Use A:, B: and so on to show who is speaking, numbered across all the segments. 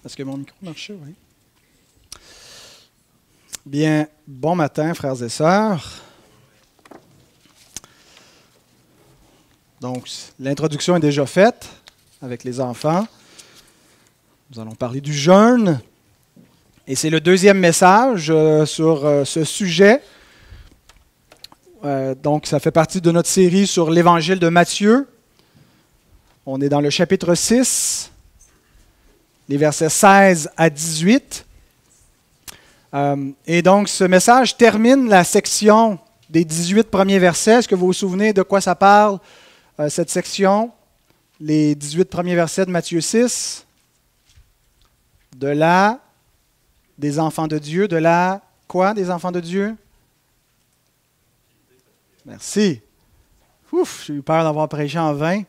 A: Est-ce que mon micro marche? Oui. Bien, bon matin, frères et sœurs. Donc, l'introduction est déjà faite avec les enfants. Nous allons parler du jeûne. Et c'est le deuxième message sur ce sujet. Donc, ça fait partie de notre série sur l'Évangile de Matthieu. On est dans le chapitre 6, les versets 16 à 18. Et donc, ce message termine la section des 18 premiers versets. Est-ce que vous vous souvenez de quoi ça parle, cette section? Les 18 premiers versets de Matthieu 6. Des enfants de Dieu. De la quoi, des enfants de Dieu? Merci. Ouf, j'ai eu peur d'avoir prêché en vain.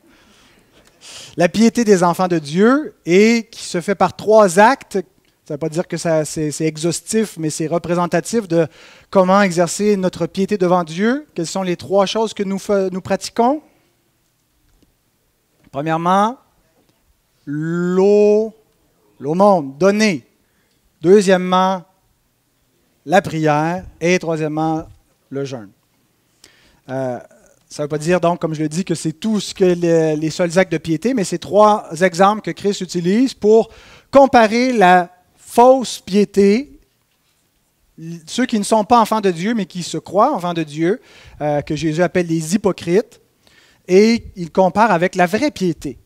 A: La piété des enfants de Dieu, et qui se fait par 3 actes. Ça ne veut pas dire que c'est exhaustif, mais c'est représentatif de comment exercer notre piété devant Dieu. Quelles sont les 3 choses que nous pratiquons? Premièrement, l'aumône, donner. Deuxièmement, la prière. Et troisièmement, le jeûne. Ça ne veut pas dire, donc, comme je le dis, que c'est tout ce que les seuls actes de piété, mais c'est 3 exemples que Christ utilise pour comparer la fausse piété, ceux qui ne sont pas enfants de Dieu, mais qui se croient enfants de Dieu, que Jésus appelle les hypocrites, et il compare avec la vraie piété.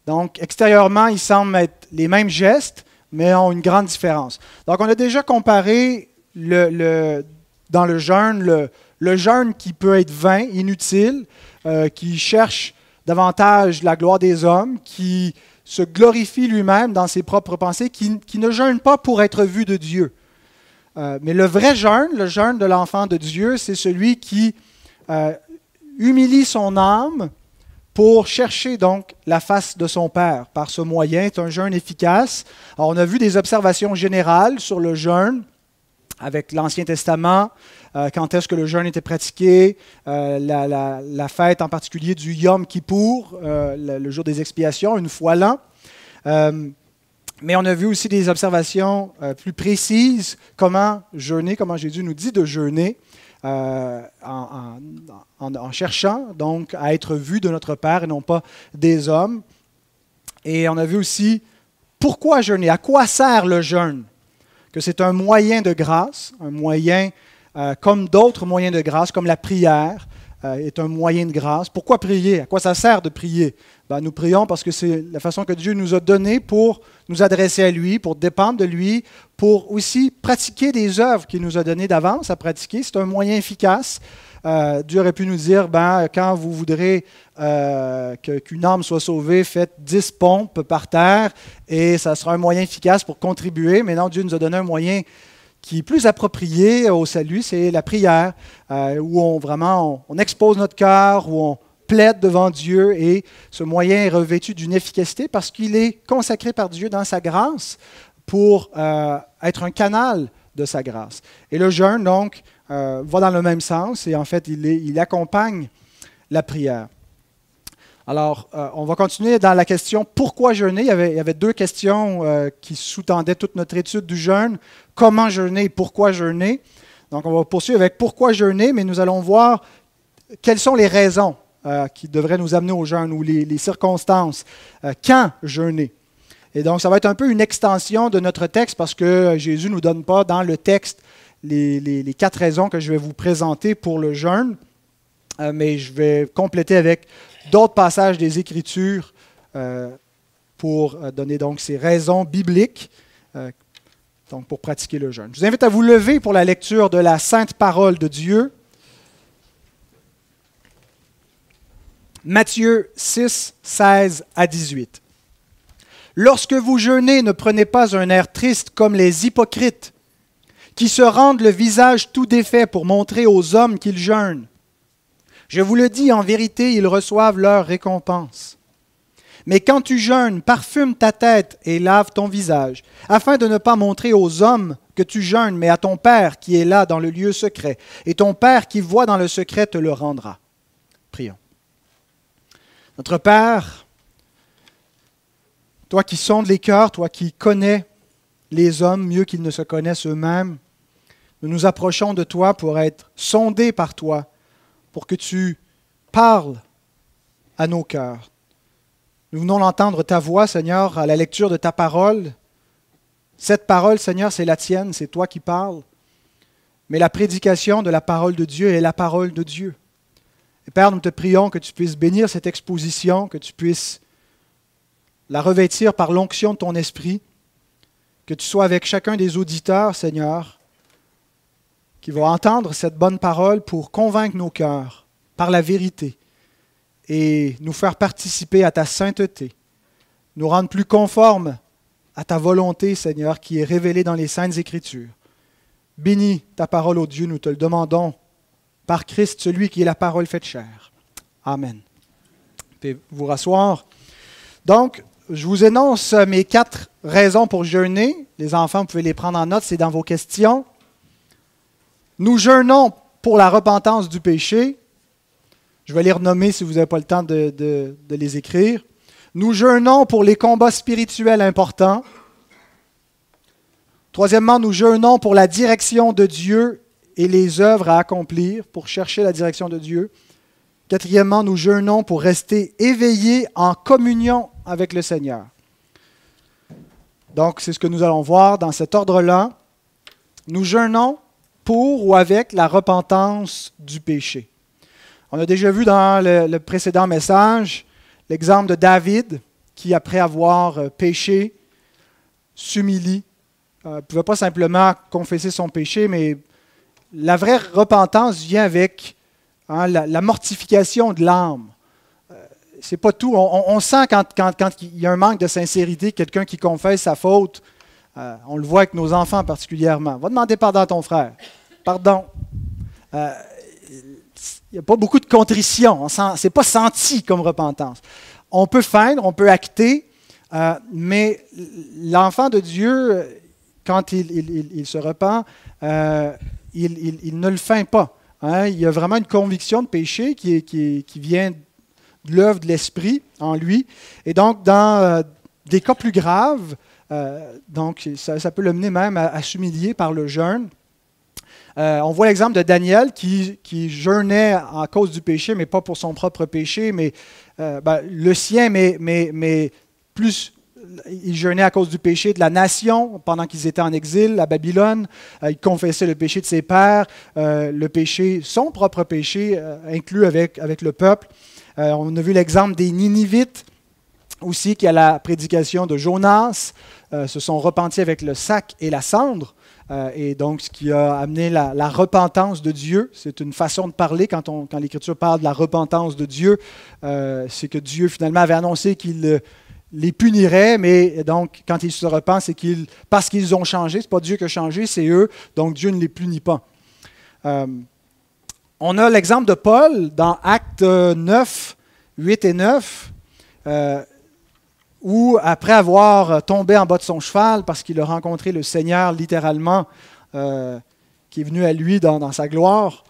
A: Donc, extérieurement, ils semblent être les mêmes gestes, mais ont une grande différence. Donc, on a déjà comparé dans le jeûne, le jeûne qui peut être vain, inutile, qui cherche davantage la gloire des hommes, qui se glorifie lui-même dans ses propres pensées, qui ne jeûne pas pour être vu de Dieu. Mais le vrai jeûne, le jeûne de l'enfant de Dieu, c'est celui qui humilie son âme pour chercher donc la face de son Père par ce moyen. C'est un jeûne efficace. Alors, on a vu des observations générales sur le jeûne avec l'Ancien Testament, quand est-ce que le jeûne était pratiqué, la fête en particulier du Yom Kippour, le jour des expiations, une fois l'an. Mais on a vu aussi des observations plus précises, comment jeûner, comment Jésus nous dit de jeûner, en cherchant donc à être vu de notre Père et non pas des hommes. Et on a vu aussi pourquoi jeûner, à quoi sert le jeûne, que c'est un moyen de grâce, un moyen comme d'autres moyens de grâce, comme la prière est un moyen de grâce. Pourquoi prier? À quoi ça sert de prier? Nous prions parce que c'est la façon que Dieu nous a donnée pour nous adresser à lui, pour dépendre de lui, pour aussi pratiquer des œuvres qu'il nous a données d'avance à pratiquer. C'est un moyen efficace. Dieu aurait pu nous dire, quand vous voudrez qu'une âme soit sauvée, faites 10 pompes par terre et ça sera un moyen efficace pour contribuer. Mais non, Dieu nous a donné un moyen qui est plus approprié au salut, c'est la prière, où on expose notre cœur, où on plaide devant Dieu, et ce moyen est revêtu d'une efficacité parce qu'il est consacré par Dieu dans sa grâce pour être un canal de sa grâce. Et le jeûne, donc, va dans le même sens, et en fait, il accompagne la prière. Alors, on va continuer dans la question « Pourquoi jeûner ?» Il y avait 2 questions qui sous-tendaient toute notre étude du jeûne. Comment jeûner et pourquoi jeûner? Donc, on va poursuivre avec « Pourquoi jeûner ?» mais nous allons voir quelles sont les raisons qui devraient nous amener au jeûne ou les circonstances. Quand jeûner? Et donc, ça va être un peu une extension de notre texte parce que Jésus ne nous donne pas dans le texte les 4 raisons que je vais vous présenter pour le jeûne, mais je vais compléter avec d'autres passages des Écritures pour donner donc ces raisons bibliques donc pour pratiquer le jeûne. Je vous invite à vous lever pour la lecture de la Sainte Parole de Dieu. Matthieu 6, 16 à 18. « Lorsque vous jeûnez, ne prenez pas un air triste comme les hypocrites, qui se rendent le visage tout défait pour montrer aux hommes qu'ils jeûnent. Je vous le dis, en vérité, ils reçoivent leur récompense. Mais quand tu jeûnes, parfume ta tête et lave ton visage, afin de ne pas montrer aux hommes que tu jeûnes, mais à ton Père qui est là dans le lieu secret. Et ton Père qui voit dans le secret te le rendra. » Prions. Notre Père, Toi qui sondes les cœurs, toi qui connais les hommes mieux qu'ils ne se connaissent eux-mêmes, nous nous approchons de toi pour être sondés par toi, pour que tu parles à nos cœurs. Nous venons d'entendre ta voix, Seigneur, à la lecture de ta parole. Cette parole, Seigneur, c'est la tienne, c'est toi qui parles. Mais la prédication de la parole de Dieu est la parole de Dieu. Et Père, nous te prions que tu puisses bénir cette exposition, que tu puisses la revêtir par l'onction de ton esprit, que tu sois avec chacun des auditeurs, Seigneur, qui vont entendre cette bonne parole pour convaincre nos cœurs par la vérité et nous faire participer à ta sainteté, nous rendre plus conformes à ta volonté, Seigneur, qui est révélée dans les Saintes Écritures. Bénis ta parole, ô Dieu, nous te le demandons, par Christ, celui qui est la parole faite chair. Amen. Vous pouvez vous rasseoir. Donc, je vous énonce mes 4 raisons pour jeûner. Les enfants, vous pouvez les prendre en note, c'est dans vos questions. Nous jeûnons pour la repentance du péché. Je vais les renommer si vous n'avez pas le temps de les écrire. Nous jeûnons pour les combats spirituels importants. Troisièmement, nous jeûnons pour la direction de Dieu et les œuvres à accomplir, pour chercher la direction de Dieu. Quatrièmement, nous jeûnons pour rester éveillés en communion avec le Seigneur. Donc, c'est ce que nous allons voir dans cet ordre-là. Nous jeûnons pour ou avec la repentance du péché. On a déjà vu dans le précédent message l'exemple de David qui, après avoir péché, s'humilie. Il ne pouvait pas simplement confesser son péché, mais la vraie repentance vient avec la mortification de l'âme. C'est pas tout. On sent quand il y a un manque de sincérité, quelqu'un qui confesse sa faute, on le voit avec nos enfants particulièrement. Va demander pardon à ton frère. Pardon. Il n'y a pas beaucoup de contrition. Ce n'est pas senti comme repentance. On peut feindre, on peut acter, mais l'enfant de Dieu, quand il se repent, il ne le feint pas. Il y a vraiment une conviction de péché qui vient de l'œuvre de l'Esprit en lui. Et donc, dans des cas plus graves, ça peut le mener même à s'humilier par le jeûne. On voit l'exemple de Daniel qui jeûnait à cause du péché, mais pas pour son propre péché, mais le sien, mais plus il jeûnait à cause du péché de la nation pendant qu'ils étaient en exil à Babylone. Il confessait le péché de ses pères, son propre péché inclus avec le peuple. On a vu l'exemple des Ninivites aussi, qui à la prédication de Jonas se sont repentis avec le sac et la cendre. Et donc, ce qui a amené la repentance de Dieu, c'est une façon de parler quand l'Écriture parle de la repentance de Dieu, c'est que Dieu finalement avait annoncé qu'il les punirait, mais donc quand ils se repentent, c'est parce qu'ils ont changé, c'est pas Dieu qui a changé, c'est eux, donc Dieu ne les punit pas. On a l'exemple de Paul dans Actes 9, 8 et 9, où après avoir tombé en bas de son cheval, parce qu'il a rencontré le Seigneur littéralement, qui est venu à lui dans sa gloire,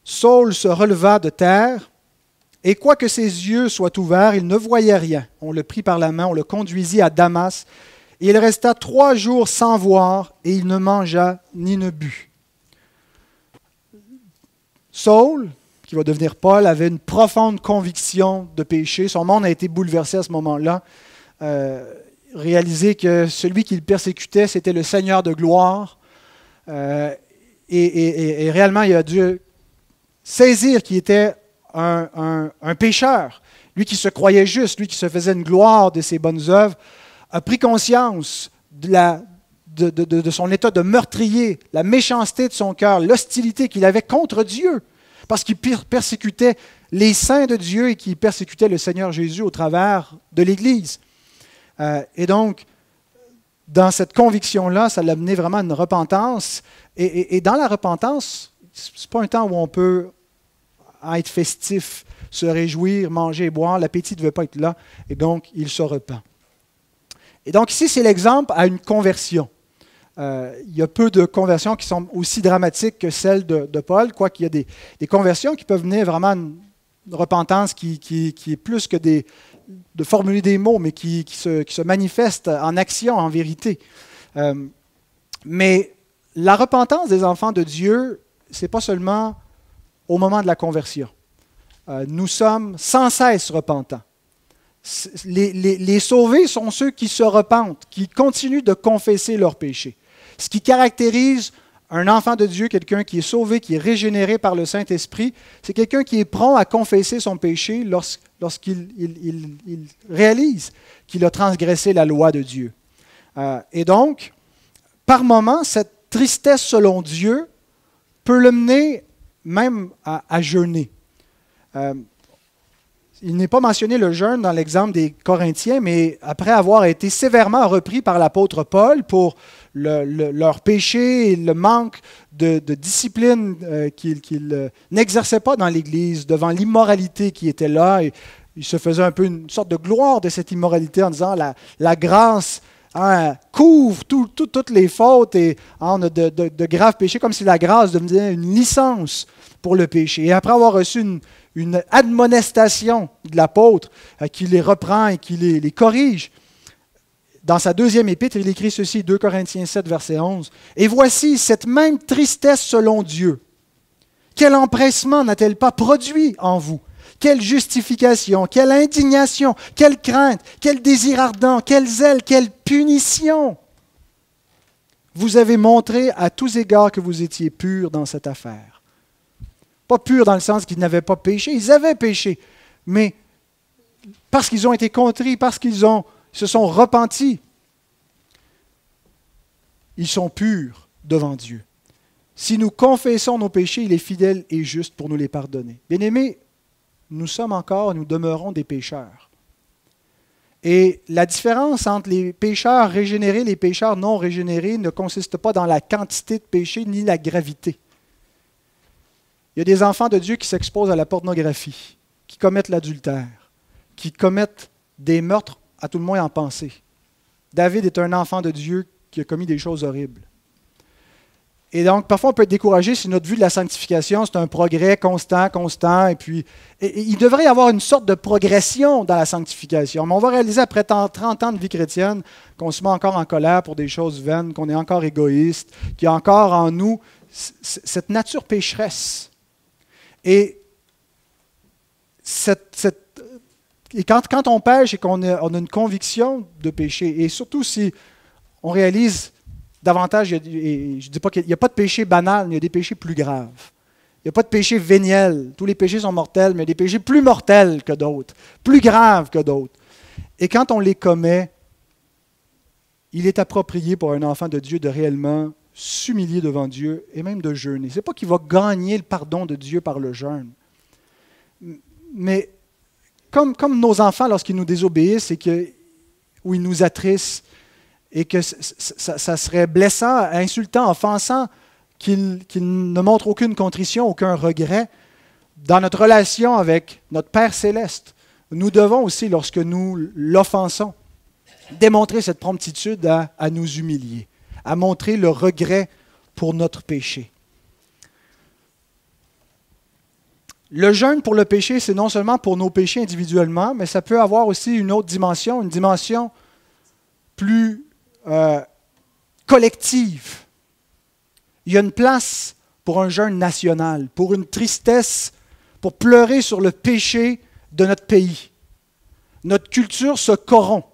A: Saul se releva de terre, et quoique ses yeux soient ouverts, il ne voyait rien. On le prit par la main, on le conduisit à Damas, et il resta 3 jours sans voir, et il ne mangea ni ne but. Saul, qui va devenir Paul, avait une profonde conviction de péché. Son monde a été bouleversé à ce moment-là. Réaliser que celui qu'il persécutait, c'était le Seigneur de gloire. Et réellement, il a dû saisir qu'il était un pécheur. Lui qui se croyait juste, lui qui se faisait une gloire de ses bonnes œuvres, a pris conscience de son état de meurtrier, la méchanceté de son cœur, l'hostilité qu'il avait contre Dieu, parce qu'il persécutait les saints de Dieu et qu'il persécutait le Seigneur Jésus au travers de l'Église. Et donc, dans cette conviction-là, ça l'a mené vraiment à une repentance. Et dans la repentance, ce n'est pas un temps où on peut être festif, se réjouir, manger et boire. L'appétit ne veut pas être là. Et donc, il se repent. Et donc, ici, c'est l'exemple à une conversion. Il y a peu de conversions qui sont aussi dramatiques que celles de Paul, quoiqu'il y a des conversions qui peuvent mener vraiment à une repentance qui est plus que de formuler des mots, mais qui se manifeste en action, en vérité. Mais la repentance des enfants de Dieu, ce n'est pas seulement au moment de la conversion. Nous sommes sans cesse repentants. Les sauvés sont ceux qui se repentent, qui continuent de confesser leurs péchés. Ce qui caractérise un enfant de Dieu, quelqu'un qui est sauvé, qui est régénéré par le Saint-Esprit, c'est quelqu'un qui est prompt à confesser son péché lorsqu'il réalise qu'il a transgressé la loi de Dieu. Et donc, par moments, cette tristesse selon Dieu peut le mener même à jeûner. Il n'est pas mentionné le jeûne dans l'exemple des Corinthiens, mais après avoir été sévèrement repris par l'apôtre Paul pour leur péché et le manque de discipline qu'ils n'exerçaient pas dans l'Église, devant l'immoralité qui était là, et il se faisait un peu une sorte de gloire de cette immoralité en disant la grâce couvre toutes les fautes et on a de graves péchés, comme si la grâce devenait une licence pour le péché. Et après avoir reçu une admonestation de l'apôtre qui les reprend et qui les corrige, dans sa deuxième épître, il écrit ceci, 2 Corinthiens 7, verset 11. « Et voici cette même tristesse selon Dieu. Quel empressement n'a-t-elle pas produit en vous? Quelle justification, quelle indignation, quelle crainte, quel désir ardent, quel zèle, quelle punition! Vous avez montré à tous égards que vous étiez purs dans cette affaire. » Pas purs dans le sens qu'ils n'avaient pas péché, ils avaient péché, mais parce qu'ils ont été contrits, parce qu'ils se sont repentis, ils sont purs devant Dieu. Si nous confessons nos péchés, il est fidèle et juste pour nous les pardonner. Bien-aimés, nous demeurons des pécheurs. Et la différence entre les pécheurs régénérés et les pécheurs non régénérés ne consiste pas dans la quantité de péché ni la gravité. Il y a des enfants de Dieu qui s'exposent à la pornographie, qui commettent l'adultère, qui commettent des meurtres, à tout le moins en pensée. David est un enfant de Dieu qui a commis des choses horribles. Et donc, parfois, on peut être découragé si notre vue de la sanctification, c'est un progrès constant, et puis il devrait y avoir une sorte de progression dans la sanctification. Mais on va réaliser après 30 ans de vie chrétienne qu'on se met encore en colère pour des choses vaines, qu'on est encore égoïste, qu'il y a encore en nous cette nature pécheresse. Et quand on pêche et qu'on a une conviction de péché, et surtout si on réalise davantage, et je ne dis pas qu'il n'y a pas de péché banal, mais il y a des péchés plus graves. Il n'y a pas de péché véniel. Tous les péchés sont mortels, mais il y a des péchés plus mortels que d'autres, plus graves que d'autres. Et quand on les commet, il est approprié pour un enfant de Dieu de réellement s'humilier devant Dieu et même de jeûner. Ce n'est pas qu'il va gagner le pardon de Dieu par le jeûne. Mais comme nos enfants, lorsqu'ils nous désobéissent ou ils nous attristent, et que ça serait blessant, insultant, offensant, qu'ils ne montrent aucune contrition, aucun regret, dans notre relation avec notre Père céleste, nous devons aussi, lorsque nous l'offensons, démontrer cette promptitude à nous humilier, à montrer le regret pour notre péché. Le jeûne pour le péché, c'est non seulement pour nos péchés individuellement, mais ça peut avoir aussi une autre dimension, une dimension plus collective. Il y a une place pour un jeûne national, pour une tristesse, pour pleurer sur le péché de notre pays. Notre culture se corrompt.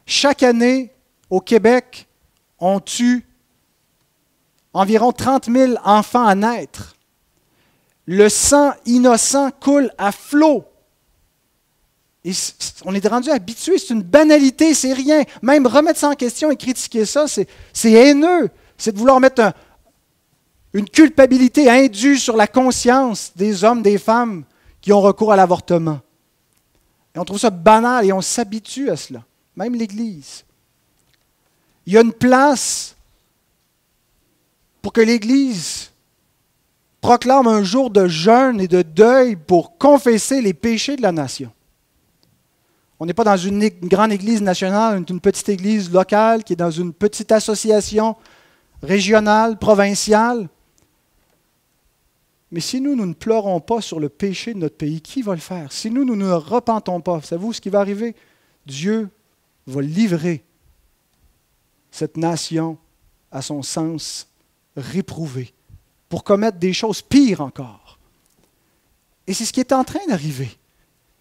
A: Chaque année, au Québec, on tue environ 30 000 enfants à naître. Le sang innocent coule à flot. Et on est rendu habitué, c'est une banalité, c'est rien. Même remettre ça en question et critiquer ça, c'est haineux. C'est de vouloir mettre une culpabilité indue sur la conscience des hommes, des femmes qui ont recours à l'avortement. Et on trouve ça banal et on s'habitue à cela, même l'Église. Il y a une place pour que l'Église proclame un jour de jeûne et de deuil pour confesser les péchés de la nation. On n'est pas dans une grande église nationale, une petite église locale qui est dans une petite association régionale, provinciale. Mais si nous ne pleurons pas sur le péché de notre pays, qui va le faire? Si nous ne repentons pas, savez-vous ce qui va arriver? Dieu va livrer cette nation à son sens réprouvé pour commettre des choses pires encore. Et c'est ce qui est en train d'arriver.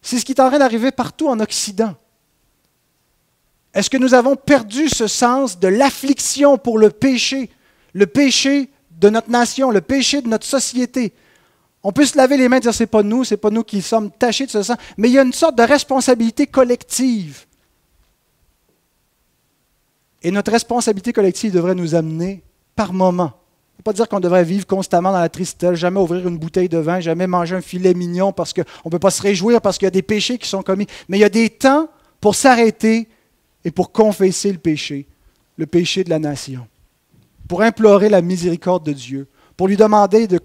A: C'est ce qui est en train d'arriver partout en Occident. Est-ce que nous avons perdu ce sens de l'affliction pour le péché de notre nation, le péché de notre société? On peut se laver les mains et dire c'est pas nous qui sommes tachés de ce sang, mais il y a une sorte de responsabilité collective. Et notre responsabilité collective devrait nous amener par moments. Il ne faut pas dire qu'on devrait vivre constamment dans la tristesse, jamais ouvrir une bouteille de vin, jamais manger un filet mignon parce qu'on ne peut pas se réjouir parce qu'il y a des péchés qui sont commis. Mais il y a des temps pour s'arrêter et pour confesser le péché de la nation, pour implorer la miséricorde de Dieu, pour lui demander de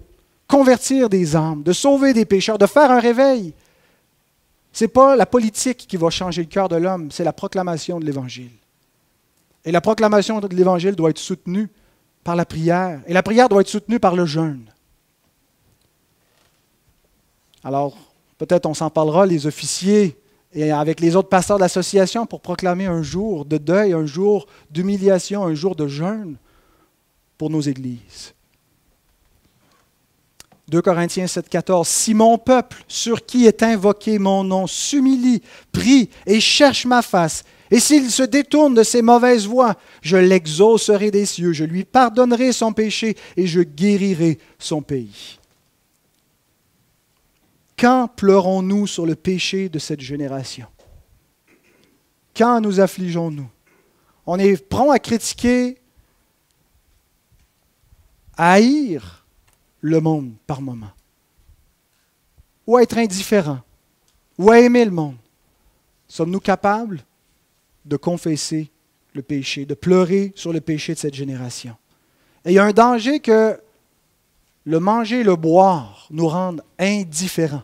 A: convertir des âmes, de sauver des pécheurs, de faire un réveil. Ce n'est pas la politique qui va changer le cœur de l'homme, c'est la proclamation de l'Évangile. Et la proclamation de l'Évangile doit être soutenue par la prière. Et la prière doit être soutenue par le jeûne. Alors, peut-être on s'en parlera, les officiers, et avec les autres pasteurs de l'association, pour proclamer un jour de deuil, un jour d'humiliation, un jour de jeûne pour nos églises. 2 Corinthiens 7, 14. « Si mon peuple, sur qui est invoqué mon nom, s'humilie, prie et cherche ma face, et s'il se détourne de ses mauvaises voies, je l'exaucerai des cieux, je lui pardonnerai son péché et je guérirai son pays. » Quand pleurons-nous sur le péché de cette génération? Quand nous affligeons-nous? On est prompt à critiquer, à haïr le monde par moment, ou à être indifférent, ou à aimer le monde. Sommes-nous capables de confesser le péché, de pleurer sur le péché de cette génération? Et il y a un danger que le manger et le boire nous rendent indifférents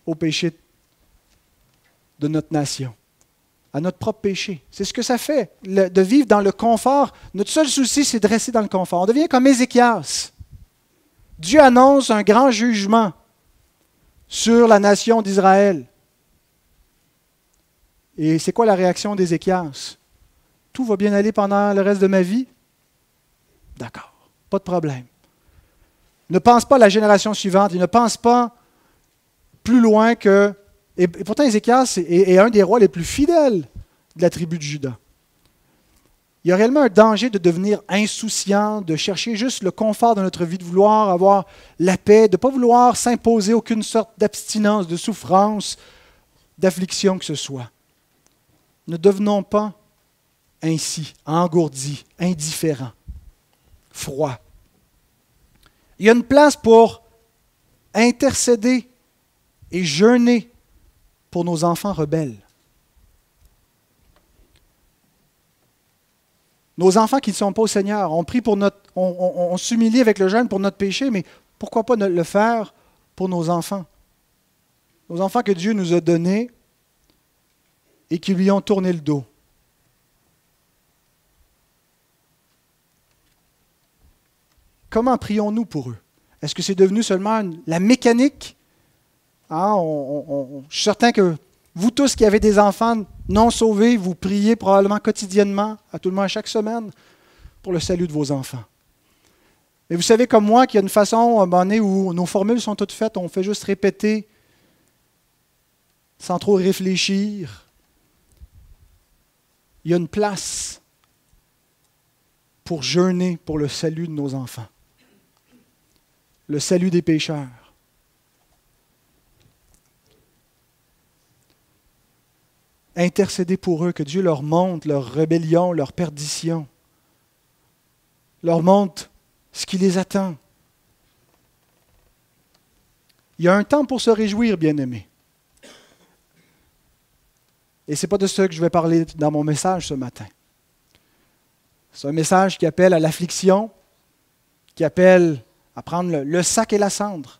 A: au péché de notre nation, à notre propre péché. C'est ce que ça fait, de vivre dans le confort. Notre seul souci, c'est de rester dans le confort. On devient comme Ézéchias. Dieu annonce un grand jugement sur la nation d'Israël. Et c'est quoi la réaction d'Ézéchias? Tout va bien aller pendant le reste de ma vie? D'accord, pas de problème. Ne pense pas à la génération suivante, il ne pense pas plus loin que... Et pourtant, Ézéchias est un des rois les plus fidèles de la tribu de Juda. Il y a réellement un danger de devenir insouciant, de chercher juste le confort de notre vie, de vouloir avoir la paix, de ne pas vouloir s'imposer aucune sorte d'abstinence, de souffrance, d'affliction que ce soit. Ne devenons pas ainsi, engourdis, indifférents, froids. Il y a une place pour intercéder et jeûner pour nos enfants rebelles. Nos enfants qui ne sont pas au Seigneur, on s'humilie avec le jeûne pour notre péché, mais pourquoi pas le faire pour nos enfants? Nos enfants que Dieu nous a donnés et qui lui ont tourné le dos. Comment prions-nous pour eux? Est-ce que c'est devenu seulement la mécanique? Je suis certain que vous tous qui avez des enfants non sauvés, vous priez probablement quotidiennement, à tout le moins chaque semaine, pour le salut de vos enfants. Mais vous savez comme moi qu'il y a une façon, à un moment donné, où nos formules sont toutes faites, on fait juste répéter sans trop réfléchir. Il y a une place pour jeûner pour le salut de nos enfants, le salut des pécheurs. Intercéder pour eux, que Dieu leur montre leur rébellion, leur perdition, leur montre ce qui les attend. Il y a un temps pour se réjouir, bien-aimés. Et ce n'est pas de ça que je vais parler dans mon message ce matin. C'est un message qui appelle à l'affliction, qui appelle à prendre le sac et la cendre,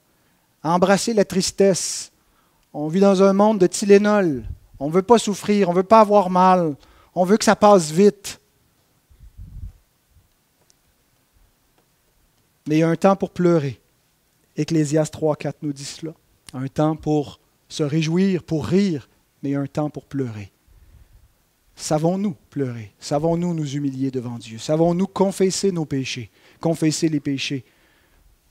A: à embrasser la tristesse. On vit dans un monde de Tylénol. On ne veut pas souffrir, on ne veut pas avoir mal, on veut que ça passe vite. Mais il y a un temps pour pleurer, Ecclésiaste 3:4 nous dit cela. Un temps pour se réjouir, pour rire, mais un temps pour pleurer. Savons-nous pleurer? Savons-nous nous humilier devant Dieu? Savons-nous confesser nos péchés? Confesser les péchés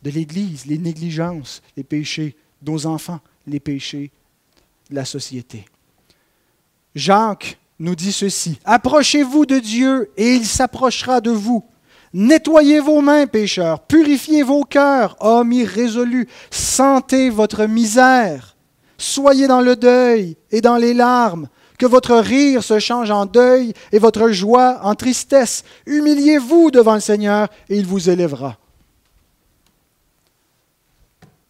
A: de l'Église, les négligences, les péchés de nos enfants, les péchés de la société. Jacques nous dit ceci: « Approchez-vous de Dieu et il s'approchera de vous. Nettoyez vos mains, pécheurs, purifiez vos cœurs, hommes irrésolus, sentez votre misère. Soyez dans le deuil et dans les larmes, que votre rire se change en deuil et votre joie en tristesse. Humiliez-vous devant le Seigneur et il vous élèvera. »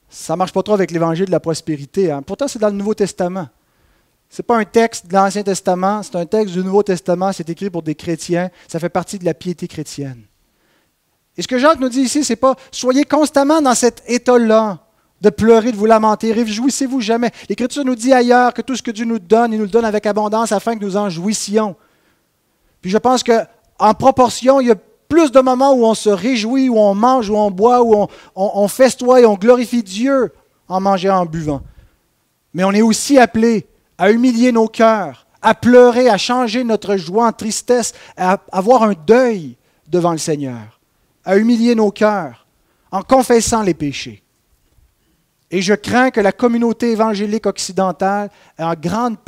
A: Ça ne marche pas trop avec l'évangile de la prospérité. Pourtant, c'est dans le Nouveau Testament. Ce n'est pas un texte de l'Ancien Testament, c'est un texte du Nouveau Testament. C'est écrit pour des chrétiens. Ça fait partie de la piété chrétienne. Et ce que Jacques nous dit ici, ce n'est pas « soyez constamment dans cet état-là de pleurer, de vous lamenter, réjouissez-vous jamais ». L'Écriture nous dit ailleurs que tout ce que Dieu nous donne, il nous le donne avec abondance afin que nous en jouissions. Puis je pense qu'en proportion, il y a plus de moments où on se réjouit, où on mange, où on boit, où on festoie et on glorifie Dieu en mangeant, en buvant. Mais on est aussi appelé à humilier nos cœurs, à pleurer, à changer notre joie en tristesse, à avoir un deuil devant le Seigneur, à humilier nos cœurs en confessant les péchés. Et je crains que la communauté évangélique occidentale ait en grande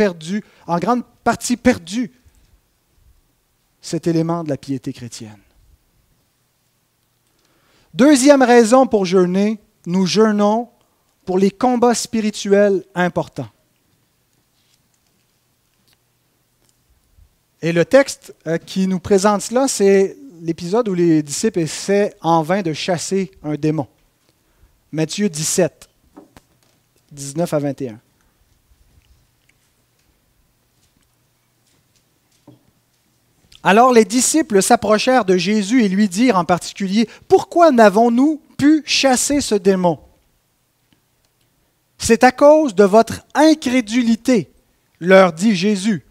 A: partie perdu cet élément de la piété chrétienne. Deuxième raison pour jeûner, nous jeûnons pour les combats spirituels importants. Et le texte qui nous présente cela, c'est l'épisode où les disciples essaient en vain de chasser un démon. Matthieu 17, 19 à 21. Alors les disciples s'approchèrent de Jésus et lui dirent en particulier: « Pourquoi n'avons-nous pu chasser ce démon? C'est à cause de votre incrédulité, leur dit Jésus.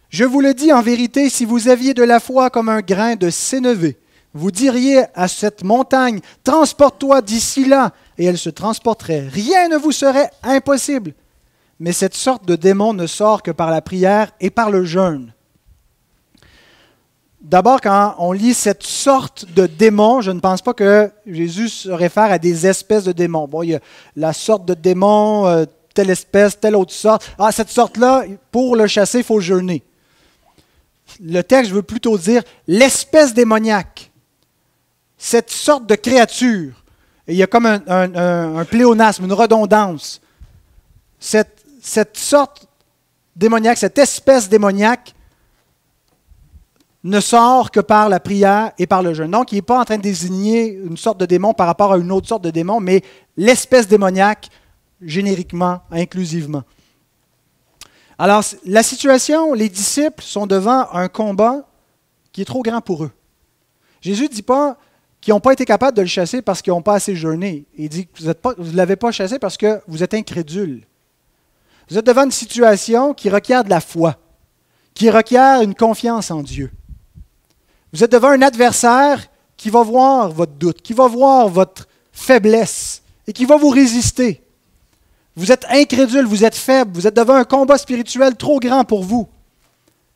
A: Je vous le dis en vérité, si vous aviez de la foi comme un grain de sénévé, vous diriez à cette montagne: « Transporte-toi d'ici là », et elle se transporterait. Rien ne vous serait impossible. Mais cette sorte de démon ne sort que par la prière et par le jeûne. » D'abord, quand on lit cette sorte de démon, je ne pense pas que Jésus se réfère à des espèces de démons. Bon, il y a la sorte de démon, telle espèce, telle autre sorte. Ah, cette sorte-là, pour le chasser, il faut jeûner. Le texte veut plutôt dire l'espèce démoniaque, cette sorte de créature. Et il y a comme un pléonasme, une redondance. Cette sorte démoniaque, cette espèce démoniaque, ne sort que par la prière et par le jeûne. Donc, il n'est pas en train de désigner une sorte de démon par rapport à une autre sorte de démon, mais l'espèce démoniaque, génériquement, inclusivement. Alors, la situation, les disciples sont devant un combat qui est trop grand pour eux. Jésus ne dit pas qu'ils n'ont pas été capables de le chasser parce qu'ils n'ont pas assez jeûné. Il dit que vous ne l'avez pas chassé parce que vous êtes incrédules. Vous êtes devant une situation qui requiert de la foi, qui requiert une confiance en Dieu. Vous êtes devant un adversaire qui va voir votre doute, qui va voir votre faiblesse et qui va vous résister. Vous êtes incrédule, vous êtes faible, vous êtes devant un combat spirituel trop grand pour vous.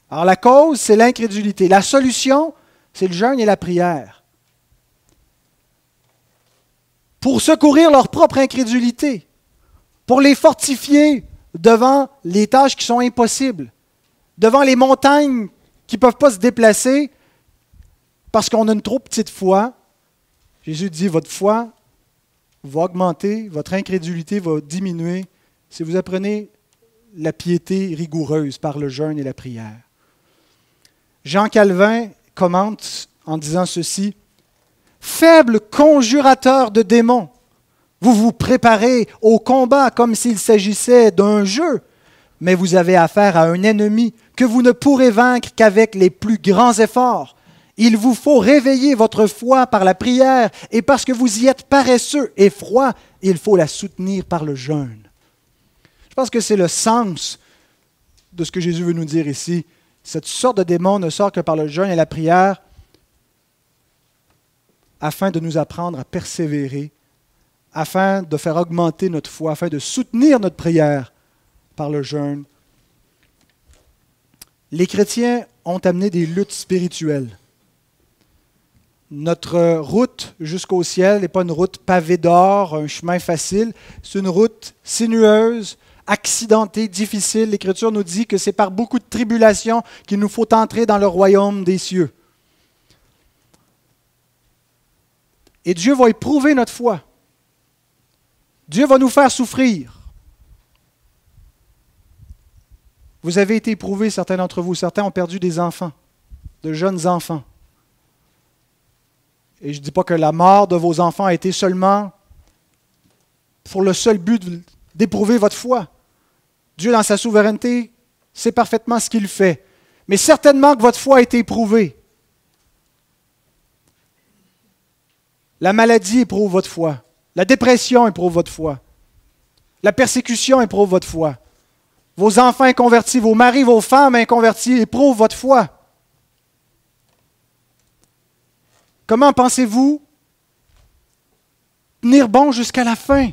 A: Alors la cause, c'est l'incrédulité. La solution, c'est le jeûne et la prière. Pour secourir leur propre incrédulité, pour les fortifier devant les tâches qui sont impossibles, devant les montagnes qui ne peuvent pas se déplacer parce qu'on a une trop petite foi. Jésus dit, votre foi va augmenter, votre incrédulité va diminuer si vous apprenez la piété rigoureuse par le jeûne et la prière. Jean Calvin commente en disant ceci: « Faible conjurateur de démons, vous vous préparez au combat comme s'il s'agissait d'un jeu, mais vous avez affaire à un ennemi que vous ne pourrez vaincre qu'avec les plus grands efforts. Il vous faut réveiller votre foi par la prière, et parce que vous y êtes paresseux et froid, il faut la soutenir par le jeûne. » Je pense que c'est le sens de ce que Jésus veut nous dire ici. Cette sorte de démon ne sort que par le jeûne et la prière afin de nous apprendre à persévérer afin de faire augmenter notre foi, afin de soutenir notre prière par le jeûne. Les chrétiens ont amené des luttes spirituelles. Notre route jusqu'au ciel n'est pas une route pavée d'or, un chemin facile. C'est une route sinueuse, accidentée, difficile. L'Écriture nous dit que c'est par beaucoup de tribulations qu'il nous faut entrer dans le royaume des cieux. Et Dieu va éprouver notre foi. Dieu va nous faire souffrir. Vous avez été éprouvés, certains d'entre vous. Certains ont perdu des enfants, de jeunes enfants. Et je ne dis pas que la mort de vos enfants a été seulement pour le seul but d'éprouver votre foi. Dieu, dans sa souveraineté, sait parfaitement ce qu'il fait. Mais certainement que votre foi a été éprouvée. La maladie éprouve votre foi. La dépression éprouve votre foi. La persécution éprouve votre foi. Vos enfants inconvertis, vos maris, vos femmes inconvertis éprouvent votre foi. Comment pensez-vous tenir bon jusqu'à la fin?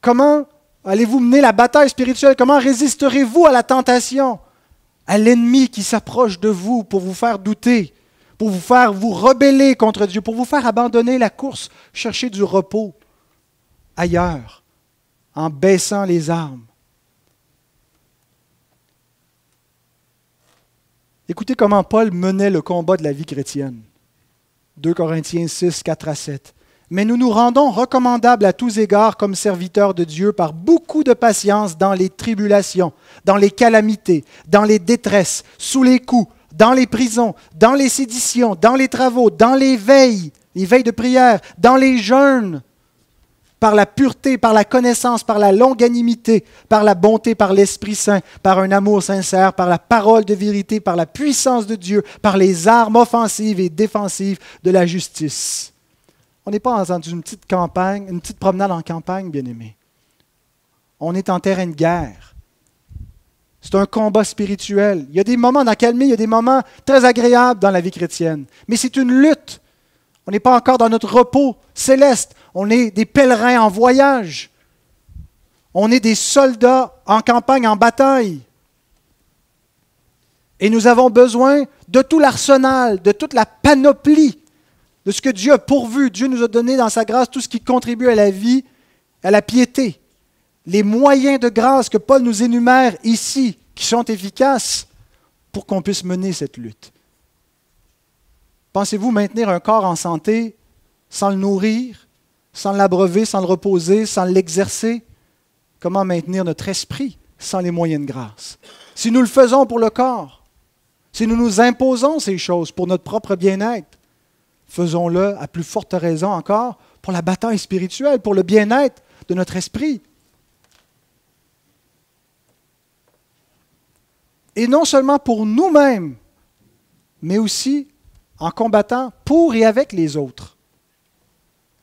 A: Comment allez-vous mener la bataille spirituelle? Comment résisterez-vous à la tentation, à l'ennemi qui s'approche de vous pour vous faire douter, pour vous faire vous rebeller contre Dieu, pour vous faire abandonner la course, chercher du repos ailleurs, en baissant les armes? Écoutez comment Paul menait le combat de la vie chrétienne. 2 Corinthiens 6, 4 à 7. « Mais nous nous rendons recommandables à tous égards comme serviteurs de Dieu par beaucoup de patience dans les tribulations, dans les calamités, dans les détresses, sous les coups, dans les prisons, dans les séditions, dans les travaux, dans les veilles de prière, dans les jeûnes, par la pureté, par la connaissance, par la longanimité, par la bonté, par l'Esprit Saint, par un amour sincère, par la parole de vérité, par la puissance de Dieu, par les armes offensives et défensives de la justice. » On n'est pas dans une petite campagne, une petite promenade en campagne, bien-aimés. On est en terrain de guerre. C'est un combat spirituel. Il y a des moments d'accalmie, il y a des moments très agréables dans la vie chrétienne. Mais c'est une lutte. On n'est pas encore dans notre repos céleste. On est des pèlerins en voyage. On est des soldats en campagne, en bataille. Et nous avons besoin de tout l'arsenal, de toute la panoplie, de ce que Dieu a pourvu. Dieu nous a donné dans sa grâce tout ce qui contribue à la vie, à la piété. Les moyens de grâce que Paul nous énumère ici, qui sont efficaces pour qu'on puisse mener cette lutte. Pensez-vous maintenir un corps en santé sans le nourrir, sans l'abreuver, sans le reposer, sans l'exercer? Comment maintenir notre esprit sans les moyens de grâce? Si nous le faisons pour le corps, si nous nous imposons ces choses pour notre propre bien-être, faisons-le à plus forte raison encore pour la bataille spirituelle, pour le bien-être de notre esprit. Et non seulement pour nous-mêmes, mais aussi en combattant pour et avec les autres.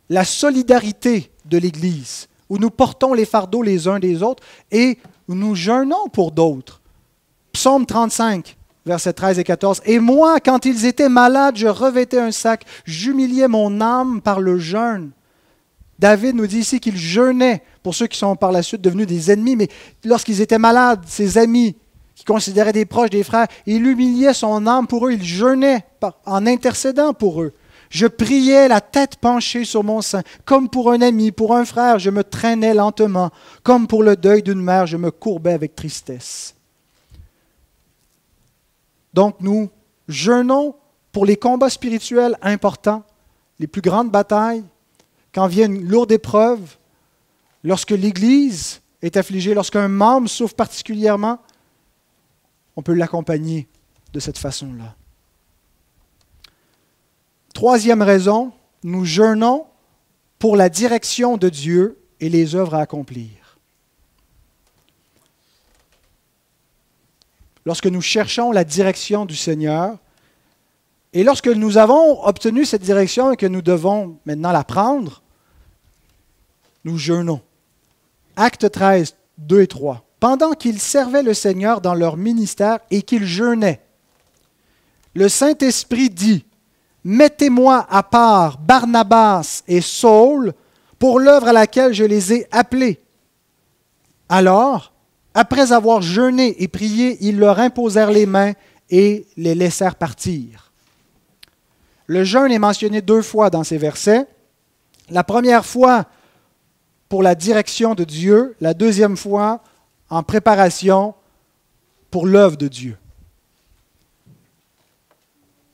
A: La solidarité de l'Église, où nous portons les fardeaux les uns des autres et où nous jeûnons pour d'autres. Psaume 35, versets 13 et 14. « Et moi, quand ils étaient malades, je revêtais un sac, j'humiliais mon âme par le jeûne. » David nous dit ici qu'il jeûnait pour ceux qui sont par la suite devenus des ennemis, mais lorsqu'ils étaient malades, ses amis, qui considérait des proches, des frères, il humiliait son âme pour eux, il jeûnait en intercédant pour eux. Je priais la tête penchée sur mon sein, comme pour un ami, pour un frère, je me traînais lentement, comme pour le deuil d'une mère, je me courbais avec tristesse. Donc nous jeûnons pour les combats spirituels importants, les plus grandes batailles, quand vient une lourde épreuve, lorsque l'Église est affligée, lorsqu'un membre souffre particulièrement, on peut l'accompagner de cette façon-là. Troisième raison, nous jeûnons pour la direction de Dieu et les œuvres à accomplir. Lorsque nous cherchons la direction du Seigneur, et lorsque nous avons obtenu cette direction et que nous devons maintenant la prendre, nous jeûnons. Actes 13, 2 et 3. Pendant qu'ils servaient le Seigneur dans leur ministère et qu'ils jeûnaient, le Saint-Esprit dit, « mettez-moi à part Barnabas et Saul pour l'œuvre à laquelle je les ai appelés. » Alors, après avoir jeûné et prié, ils leur imposèrent les mains et les laissèrent partir. Le jeûne est mentionné 2 fois dans ces versets. La première fois pour la direction de Dieu, la deuxième fois en préparation pour l'œuvre de Dieu.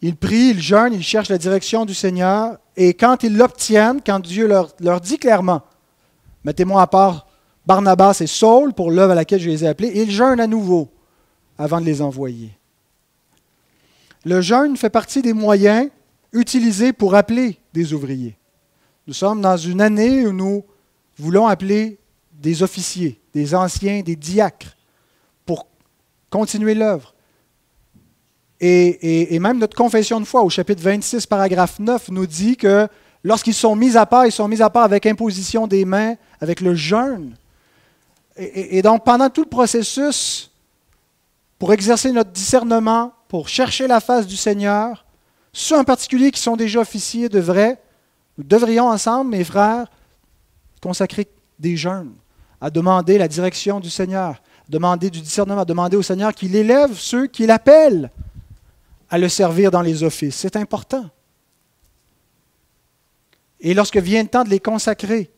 A: Ils prient, ils jeûnent, ils cherchent la direction du Seigneur, et quand ils l'obtiennent, quand Dieu leur dit clairement, « Mettez-moi à part Barnabas et Saul pour l'œuvre à laquelle je les ai appelés », ils jeûnent à nouveau avant de les envoyer. Le jeûne fait partie des moyens utilisés pour appeler des ouvriers. Nous sommes dans une année où nous voulons appeler des officiers, des anciens, des diacres, pour continuer l'œuvre. Et même notre confession de foi, au chapitre 26, paragraphe 9, nous dit que lorsqu'ils sont mis à part, ils sont mis à part avec imposition des mains, avec le jeûne. Et donc, pendant tout le processus, pour exercer notre discernement, pour chercher la face du Seigneur, ceux en particulier qui sont déjà officiers nous devrions ensemble, mes frères, consacrer des jeûnes, à demander la direction du Seigneur, à demander du discernement, à demander au Seigneur qu'il élève ceux qui l'appellent à le servir dans les offices. C'est important. Et lorsque vient le temps de les consacrer,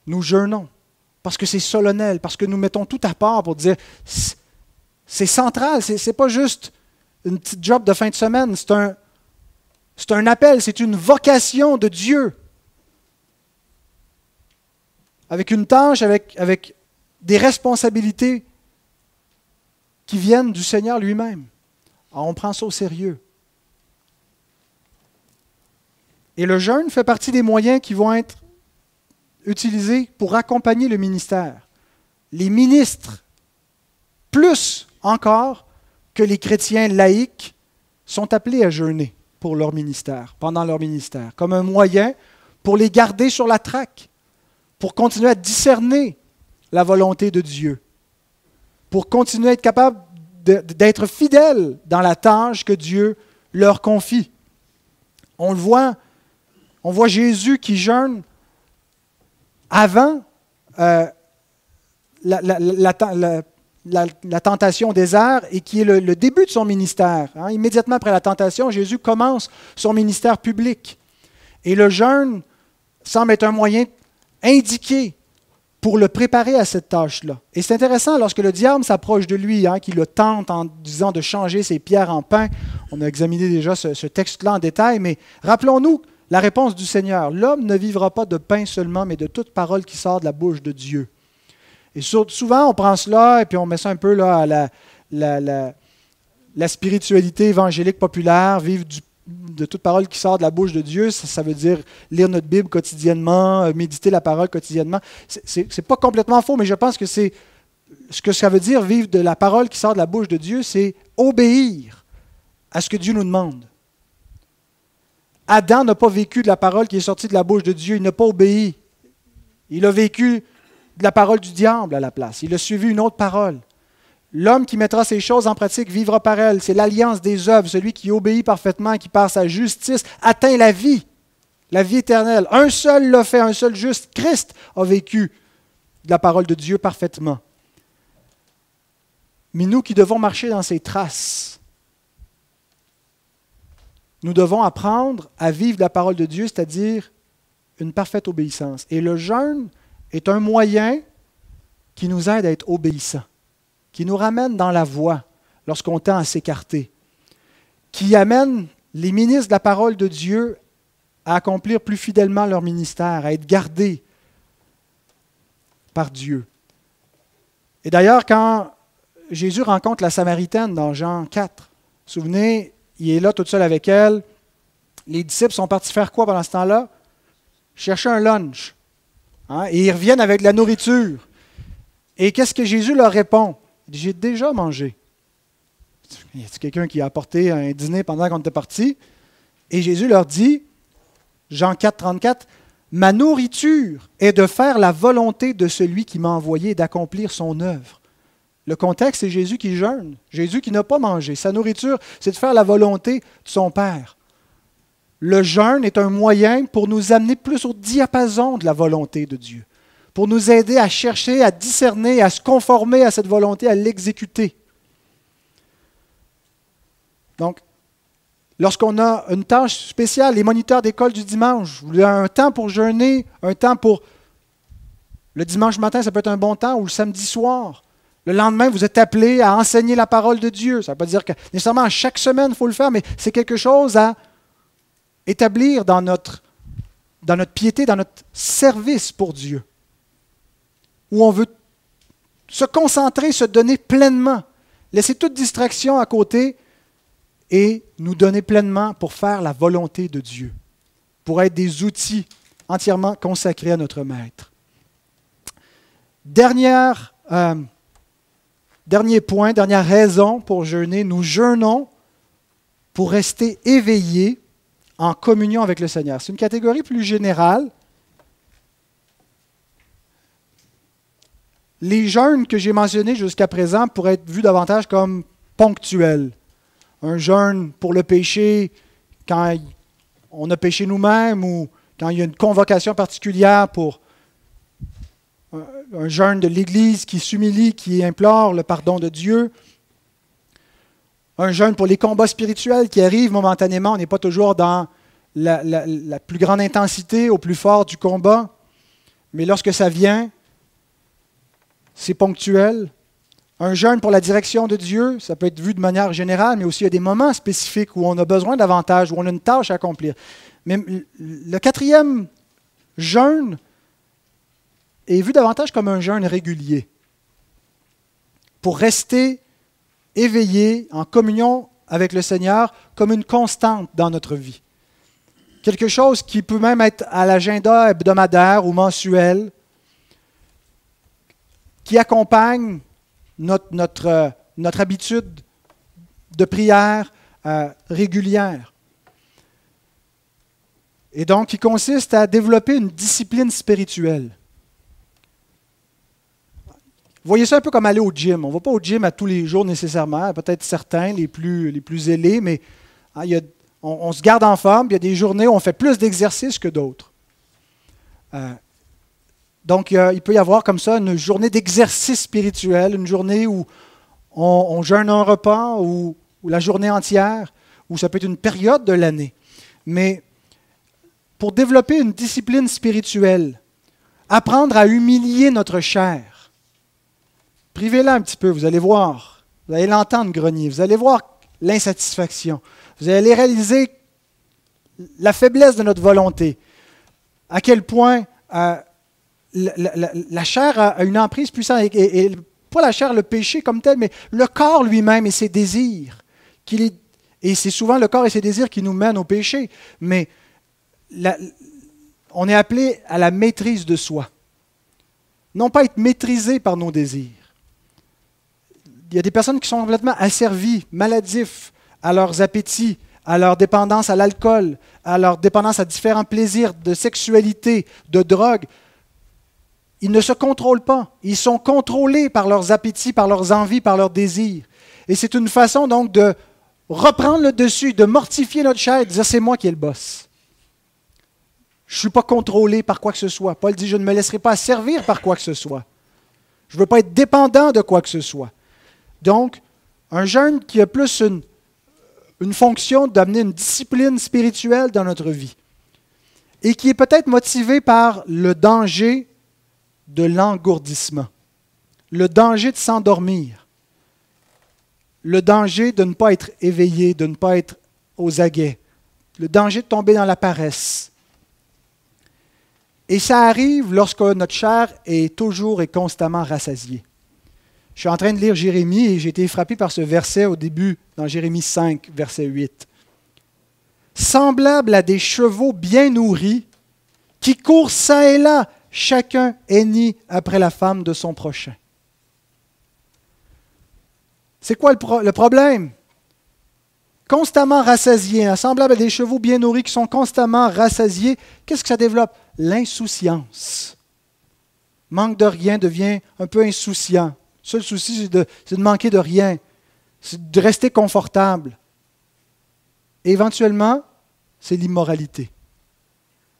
A: nous jeûnons, parce que c'est solennel, parce que nous mettons tout à part pour dire, c'est central, ce n'est pas juste une petite job de fin de semaine, c'est un appel, c'est une vocation de Dieu. Avec une tâche, avec des responsabilités qui viennent du Seigneur lui-même. Alors, on prend ça au sérieux. Et le jeûne fait partie des moyens qui vont être utilisés pour accompagner le ministère. Les ministres, plus encore que les chrétiens laïcs, sont appelés à jeûner pour leur ministère, pendant leur ministère, comme un moyen pour les garder sur la traque, pour continuer à discerner la volonté de Dieu, pour continuer à être capable d'être fidèles dans la tâche que Dieu leur confie. On le voit, on voit Jésus qui jeûne avant la tentation au désert et qui est le début de son ministère. Immédiatement après la tentation, Jésus commence son ministère public. Et le jeûne semble être un moyen indiqué pour le préparer à cette tâche-là. Et c'est intéressant, lorsque le diable s'approche de lui, qu'il le tente en disant de changer ses pierres en pain. On a examiné déjà ce texte-là en détail, mais rappelons-nous la réponse du Seigneur. « L'homme ne vivra pas de pain seulement, mais de toute parole qui sort de la bouche de Dieu. » Et souvent, on prend cela et puis on met ça un peu là, à la spiritualité évangélique populaire, vivre de toute parole qui sort de la bouche de Dieu. Ça veut dire lire notre Bible quotidiennement, méditer la parole quotidiennement. C'est pas complètement faux, mais je pense que c'est ce que ça veut dire, vivre de la parole qui sort de la bouche de Dieu, c'est obéir à ce que Dieu nous demande. Adam n'a pas vécu de la parole qui est sortie de la bouche de Dieu, il n'a pas obéi. Il a vécu de la parole du diable à la place. Il a suivi une autre parole. L'homme qui mettra ces choses en pratique vivra par elles. C'est l'alliance des œuvres. Celui qui obéit parfaitement, qui par sa justice atteint la vie éternelle. Un seul l'a fait, un seul juste. Christ a vécu de la parole de Dieu parfaitement. Mais nous qui devons marcher dans ses traces, nous devons apprendre à vivre de la parole de Dieu, c'est-à-dire une parfaite obéissance. Et le jeûne est un moyen qui nous aide à être obéissants, qui nous ramène dans la voie lorsqu'on tend à s'écarter, qui amène les ministres de la parole de Dieu à accomplir plus fidèlement leur ministère, à être gardés par Dieu. Et d'ailleurs, quand Jésus rencontre la Samaritaine dans Jean 4, vous vous souvenez, il est là tout seul avec elle. Les disciples sont partis faire quoi pendant ce temps-là? Chercher un lunch. Et ils reviennent avec de la nourriture. Et qu'est-ce que Jésus leur répond? Il dit, j'ai déjà mangé. Y a-t-il quelqu'un qui a apporté un dîner pendant qu'on était partis? Et Jésus leur dit, Jean 4, 34, « Ma nourriture est de faire la volonté de celui qui m'a envoyé et d'accomplir son œuvre. » Le contexte, c'est Jésus qui jeûne, Jésus qui n'a pas mangé. Sa nourriture, c'est de faire la volonté de son Père. Le jeûne est un moyen pour nous amener plus au diapason de la volonté de Dieu, pour nous aider à chercher, à discerner, à se conformer à cette volonté, à l'exécuter. Donc, lorsqu'on a une tâche spéciale, les moniteurs d'école du dimanche, vous avez un temps pour jeûner, un temps pour... Le dimanche matin, ça peut être un bon temps, ou le samedi soir. Le lendemain, vous êtes appelé à enseigner la parole de Dieu. Ça ne veut pas dire que nécessairement chaque semaine, il faut le faire, mais c'est quelque chose à établir dans notre piété, dans notre service pour Dieu, où on veut se concentrer, se donner pleinement, laisser toute distraction à côté et nous donner pleinement pour faire la volonté de Dieu, pour être des outils entièrement consacrés à notre Maître. Dernier point, dernière raison pour jeûner, nous jeûnons pour rester éveillés en communion avec le Seigneur. C'est une catégorie plus générale. Les jeûnes que j'ai mentionnés jusqu'à présent pourraient être vus davantage comme ponctuels. Un jeûne pour le péché quand on a péché nous-mêmes ou quand il y a une convocation particulière pour un jeûne de l'Église qui s'humilie, qui implore le pardon de Dieu. Un jeûne pour les combats spirituels qui arrivent momentanément. On n'est pas toujours dans la plus grande intensité, au plus fort du combat. Mais lorsque ça vient, c'est ponctuel. Un jeûne pour la direction de Dieu, ça peut être vu de manière générale, mais aussi il y a des moments spécifiques où on a besoin davantage, où on a une tâche à accomplir. Mais le quatrième jeûne est vu davantage comme un jeûne régulier, pour rester éveillé en communion avec le Seigneur comme une constante dans notre vie. Quelque chose qui peut même être à l'agenda hebdomadaire ou mensuel, qui accompagne notre habitude de prière régulière. Et donc, qui consiste à développer une discipline spirituelle. Vous voyez ça un peu comme aller au gym. On ne va pas au gym à tous les jours nécessairement, peut-être certains, les plus zélés, mais on se garde en forme. Il y a des journées où on fait plus d'exercices que d'autres. Donc, il peut y avoir comme ça une journée d'exercice spirituel, une journée où on jeûne un repas ou la journée entière, ou ça peut être une période de l'année. Mais pour développer une discipline spirituelle, apprendre à humilier notre chair, privez-la un petit peu, vous allez voir. Vous allez l'entendre grogner. Vous allez voir l'insatisfaction. Vous allez réaliser la faiblesse de notre volonté. À quel point la chair a une emprise puissante. Et pas la chair, le péché comme tel, mais le corps lui-même et ses désirs. Et c'est souvent le corps et ses désirs qui nous mènent au péché. Mais on est appelé à la maîtrise de soi. Non pas être maîtrisé par nos désirs. Il y a des personnes qui sont complètement asservies, maladifs à leurs appétits, à leur dépendance à l'alcool, à leur dépendance à différents plaisirs de sexualité, de drogue. Ils ne se contrôlent pas. Ils sont contrôlés par leurs appétits, par leurs envies, par leurs désirs. Et c'est une façon donc de reprendre le dessus, de mortifier notre chair et de dire « c'est moi qui ai le boss ». Je ne suis pas contrôlé par quoi que ce soit. Paul dit « je ne me laisserai pas servir par quoi que ce soit ». Je ne veux pas être dépendant de quoi que ce soit. Donc, un jeûne qui a plus une fonction d'amener une discipline spirituelle dans notre vie et qui est peut-être motivé par le danger de l'engourdissement, le danger de s'endormir, le danger de ne pas être éveillé, de ne pas être aux aguets, le danger de tomber dans la paresse. Et ça arrive lorsque notre chair est toujours et constamment rassasiée. Je suis en train de lire Jérémie et j'ai été frappé par ce verset au début, dans Jérémie 5, verset 8. « Semblable à des chevaux bien nourris, qui courent çà et là, chacun hennit après la femme de son prochain. » C'est quoi le problème? Constamment rassasiés, semblable à des chevaux bien nourris qui sont constamment rassasiés, qu'est-ce que ça développe? L'insouciance. Manque de rien, devient un peu insouciant. Le seul souci, c'est de manquer de rien. C'est de rester confortable. Et éventuellement, c'est l'immoralité.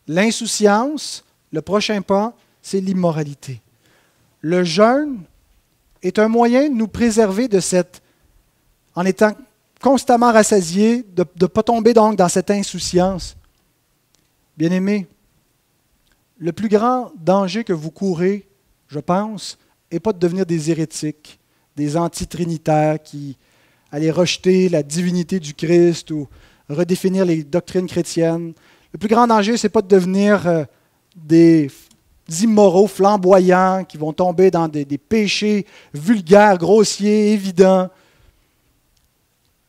A: L'insouciance, le prochain pas, c'est l'immoralité. Le jeûne est un moyen de nous préserver de cette, en étant constamment rassasiés, de ne pas tomber donc dans cette insouciance. Bien-aimés, le plus grand danger que vous courez, je pense, n'est pas de devenir des hérétiques, des antitrinitaires qui allaient rejeter la divinité du Christ ou redéfinir les doctrines chrétiennes. Le plus grand danger, ce n'est pas de devenir des immoraux flamboyants qui vont tomber dans des péchés vulgaires, grossiers, évidents.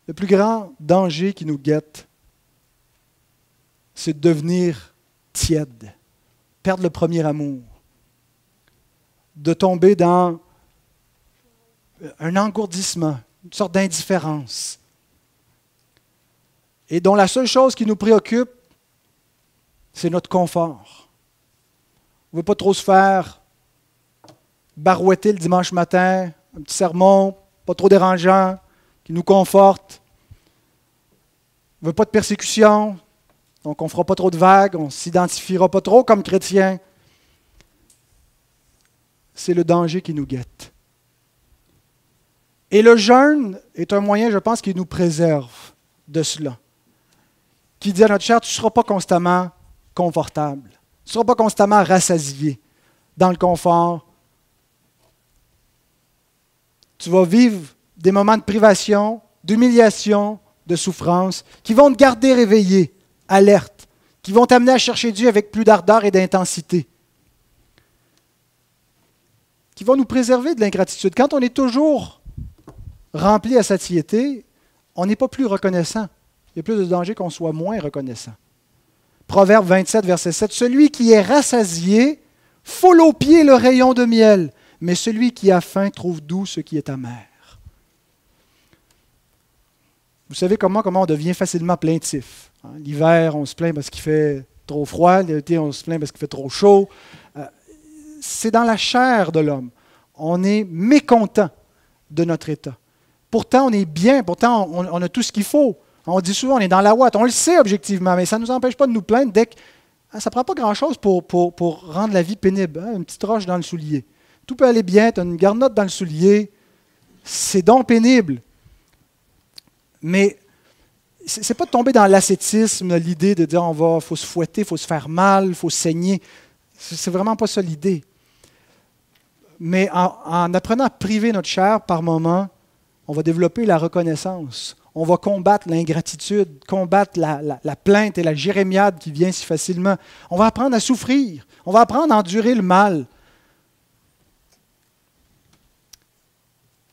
A: Le plus grand danger qui nous guette, c'est de devenir tiède, perdre le premier amour, de tomber dans un engourdissement, une sorte d'indifférence, et dont la seule chose qui nous préoccupe, c'est notre confort. On ne veut pas trop se faire barouetter le dimanche matin, un petit sermon, pas trop dérangeant, qui nous conforte. On ne veut pas de persécution, donc on ne fera pas trop de vagues, on ne s'identifiera pas trop comme chrétien. C'est le danger qui nous guette. Et le jeûne est un moyen, je pense, qui nous préserve de cela. Qui dit à notre chair, tu ne seras pas constamment confortable. Tu ne seras pas constamment rassasié dans le confort. Tu vas vivre des moments de privation, d'humiliation, de souffrance, qui vont te garder réveillé, alerte, qui vont t'amener à chercher Dieu avec plus d'ardeur et d'intensité, qui vont nous préserver de l'ingratitude. Quand on est toujours rempli à satiété, on n'est pas plus reconnaissant. Il y a plus de danger qu'on soit moins reconnaissant. Proverbe 27, verset 7. Celui qui est rassasié foule aux pieds le rayon de miel, mais celui qui a faim trouve doux ce qui est amer. Vous savez comment on devient facilement plaintif. L'hiver, on se plaint parce qu'il fait trop froid. L'été, on se plaint parce qu'il fait trop chaud. C'est dans la chair de l'homme. On est mécontent de notre état. Pourtant, on est bien. Pourtant, on a tout ce qu'il faut. On dit souvent, on est dans la ouate. On le sait objectivement, mais ça ne nous empêche pas de nous plaindre dès que ça ne prend pas grand-chose pour rendre la vie pénible. Une petite roche dans le soulier. Tout peut aller bien, tu as une garnotte dans le soulier. C'est donc pénible. Mais ce n'est pas de tomber dans l'ascétisme, l'idée de dire faut se fouetter, il faut se faire mal, il faut saigner. C'est vraiment pas ça l'idée. Mais en apprenant à priver notre chair par moments, on va développer la reconnaissance. On va combattre l'ingratitude, combattre la plainte et la jérémiade qui vient si facilement. On va apprendre à souffrir. On va apprendre à endurer le mal.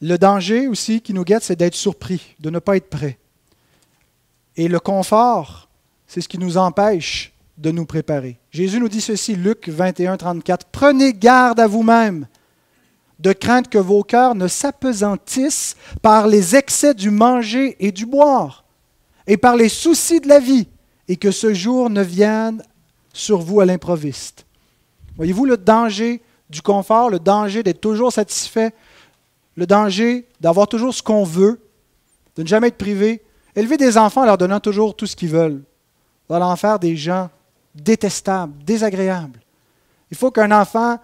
A: Le danger aussi qui nous guette, c'est d'être surpris, de ne pas être prêt. Et le confort, c'est ce qui nous empêche de nous préparer. Jésus nous dit ceci, Luc 21, 34. « Prenez garde à vous-même, de crainte que vos cœurs ne s'apesantissent par les excès du manger et du boire, et par les soucis de la vie, et que ce jour ne vienne sur vous à l'improviste. » Voyez-vous le danger du confort, le danger d'être toujours satisfait, le danger d'avoir toujours ce qu'on veut, de ne jamais être privé. Élever des enfants en leur donnant toujours tout ce qu'ils veulent va en faire des gens détestables, désagréables. Il faut qu'un enfant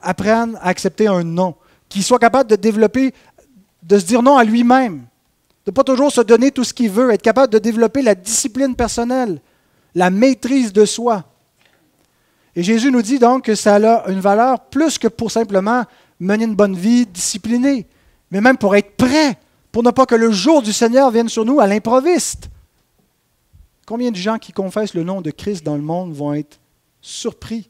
A: apprenne à accepter un non, qu'il soit capable de développer, de se dire non à lui-même, de ne pas toujours se donner tout ce qu'il veut, être capable de développer la discipline personnelle, la maîtrise de soi. Et Jésus nous dit donc que ça a une valeur plus que pour simplement mener une bonne vie disciplinée, mais même pour être prêt, pour ne pas que le jour du Seigneur vienne sur nous à l'improviste. Combien de gens qui confessent le nom de Christ dans le monde vont être surpris?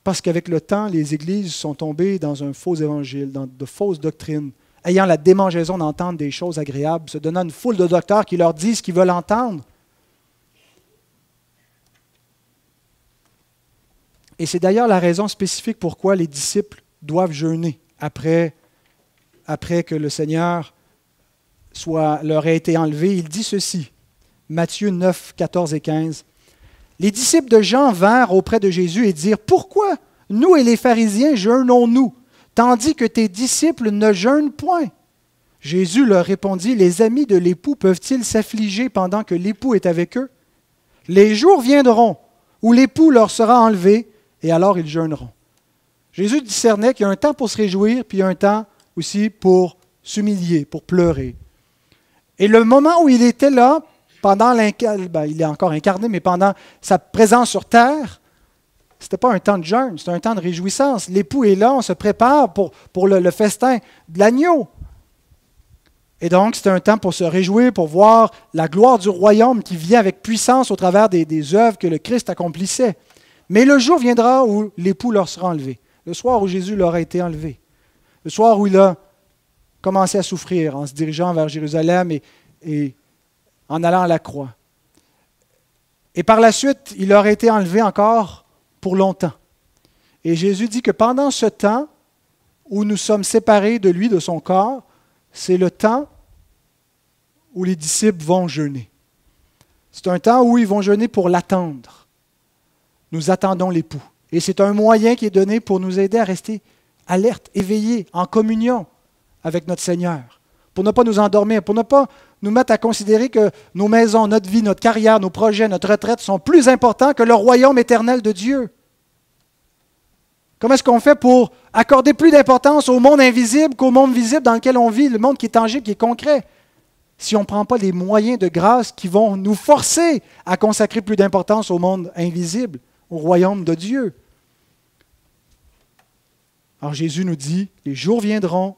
A: Parce qu'avec le temps, les églises sont tombées dans un faux évangile, dans de fausses doctrines, ayant la démangeaison d'entendre des choses agréables, se donnant une foule de docteurs qui leur disent ce qu'ils veulent entendre. Et c'est d'ailleurs la raison spécifique pourquoi les disciples doivent jeûner après que le Seigneur leur ait été enlevé. Il dit ceci, Matthieu 9, 14 et 15. « Les disciples de Jean vinrent auprès de Jésus et dirent « Pourquoi Nous et les pharisiens jeûnons-nous, tandis que tes disciples ne jeûnent point. » Jésus leur répondit, « Les amis de l'époux peuvent-ils s'affliger pendant que l'époux est avec eux? Les jours viendront où l'époux leur sera enlevé, et alors ils jeûneront. » Jésus discernait qu'il y a un temps pour se réjouir, puis il y a un temps aussi pour s'humilier, pour pleurer. Et le moment où il était là, pendant il est encore incarné, mais pendant sa présence sur terre, ce n'était pas un temps de jeûne, c'était un temps de réjouissance. L'époux est là, on se prépare pour le festin de l'agneau. Et donc, c'était un temps pour se réjouir, pour voir la gloire du royaume qui vient avec puissance au travers des œuvres que le Christ accomplissait. Mais le jour viendra où l'époux leur sera enlevé. Le soir où Jésus leur a été enlevé. Le soir où il a commencé à souffrir en se dirigeant vers Jérusalem et en allant à la croix. Et par la suite, il leur a été enlevé encore pour longtemps. Et Jésus dit que pendant ce temps où nous sommes séparés de lui, de son corps, c'est le temps où les disciples vont jeûner. C'est un temps où ils vont jeûner pour l'attendre. Nous attendons l'époux. Et c'est un moyen qui est donné pour nous aider à rester alertes, éveillés, en communion avec notre Seigneur. Pour ne pas nous endormir, pour ne pas nous mettre à considérer que nos maisons, notre vie, notre carrière, nos projets, notre retraite sont plus importants que le royaume éternel de Dieu. Comment est-ce qu'on fait pour accorder plus d'importance au monde invisible qu'au monde visible dans lequel on vit, le monde qui est tangible, qui est concret, si on ne prend pas les moyens de grâce qui vont nous forcer à consacrer plus d'importance au monde invisible, au royaume de Dieu? Alors Jésus nous dit, les jours viendront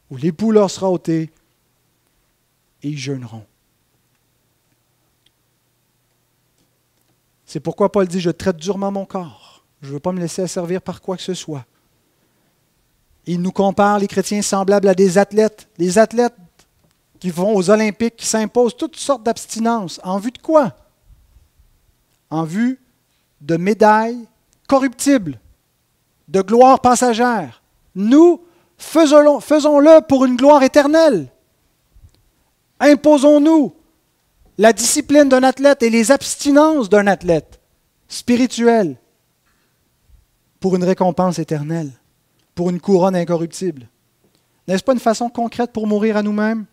A: où l'époux leur sera ôté et ils jeûneront. C'est pourquoi Paul dit, je traite durement mon corps. Je ne veux pas me laisser asservir par quoi que ce soit. Il nous compare, les chrétiens, semblables à des athlètes. Les athlètes qui vont aux Olympiques, qui s'imposent toutes sortes d'abstinences. En vue de quoi? En vue de médailles corruptibles, de gloire passagère. Nous, faisons-le pour une gloire éternelle. Imposons-nous la discipline d'un athlète et les abstinences d'un athlète spirituel pour une récompense éternelle, pour une couronne incorruptible. N'est-ce pas une façon concrète pour mourir à nous-mêmes?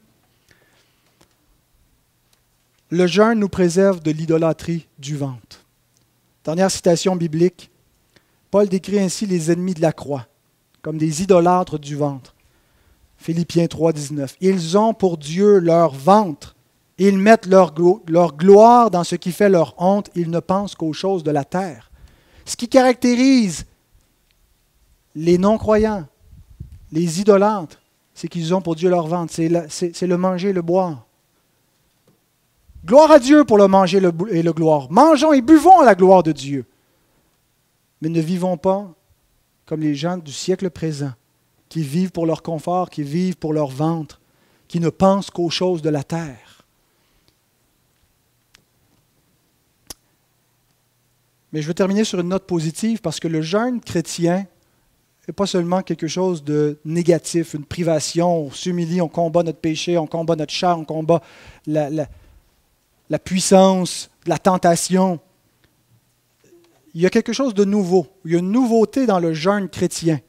A: Le jeûne nous préserve de l'idolâtrie du ventre. Dernière citation biblique, Paul décrit ainsi les ennemis de la croix, comme des idolâtres du ventre. Philippiens 3, 19. Ils ont pour Dieu leur ventre. Ils mettent leur gloire dans ce qui fait leur honte. Ils ne pensent qu'aux choses de la terre. Ce qui caractérise les non-croyants, les idolâtres, c'est qu'ils ont pour Dieu leur ventre. C'est le manger et le boire. Gloire à Dieu pour le manger et le gloire. Mangeons et buvons à la gloire de Dieu. Mais ne vivons pas comme les gens du siècle présent, qui vivent pour leur confort, qui vivent pour leur ventre, qui ne pensent qu'aux choses de la terre. Mais je veux terminer sur une note positive parce que le jeûne chrétien n'est pas seulement quelque chose de négatif, une privation, on s'humilie, on combat notre péché, on combat notre chair, on combat la puissance, la tentation. Il y a quelque chose de nouveau, il y a une nouveauté dans le jeûne chrétien.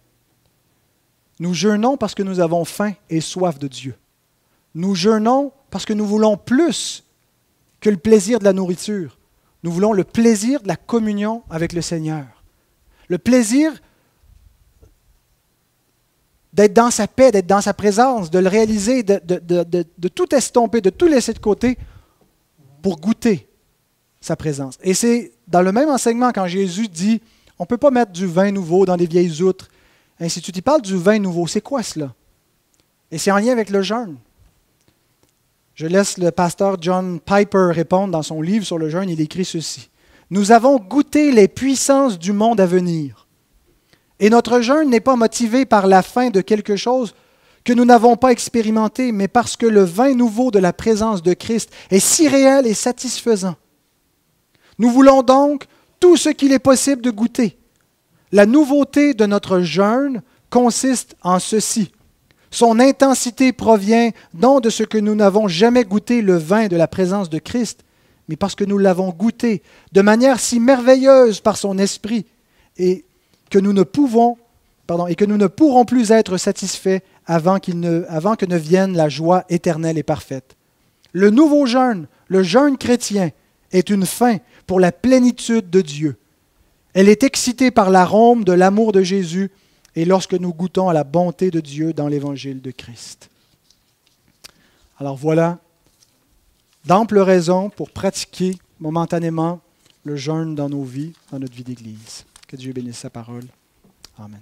A: Nous jeûnons parce que nous avons faim et soif de Dieu. Nous jeûnons parce que nous voulons plus que le plaisir de la nourriture. Nous voulons le plaisir de la communion avec le Seigneur. Le plaisir d'être dans sa paix, d'être dans sa présence, de le réaliser, de tout estomper, de tout laisser de côté pour goûter sa présence. Et c'est dans le même enseignement quand Jésus dit « on ne peut pas mettre du vin nouveau dans des vieilles outres », ainsi de suite. Il parle du vin nouveau. C'est quoi cela? Et c'est en lien avec le jeûne. Je laisse le pasteur John Piper répondre dans son livre sur le jeûne. Il écrit ceci. « Nous avons goûté les puissances du monde à venir. Et notre jeûne n'est pas motivé par la faim de quelque chose que nous n'avons pas expérimenté, mais parce que le vin nouveau de la présence de Christ est si réel et satisfaisant. Nous voulons donc tout ce qu'il est possible de goûter. La nouveauté de notre jeûne consiste en ceci. Son intensité provient non de ce que nous n'avons jamais goûté le vin de la présence de Christ, mais parce que nous l'avons goûté de manière si merveilleuse par son esprit et que nous ne pouvons, et que nous ne pourrons plus être satisfaits avant que ne vienne la joie éternelle et parfaite. Le nouveau jeûne, le jeûne chrétien, est une fin pour la plénitude de Dieu. Elle est excitée par l'arôme de l'amour de Jésus et lorsque nous goûtons à la bonté de Dieu dans l'Évangile de Christ. Alors voilà d'amples raisons pour pratiquer momentanément le jeûne dans nos vies, dans notre vie d'Église. Que Dieu bénisse sa parole. Amen.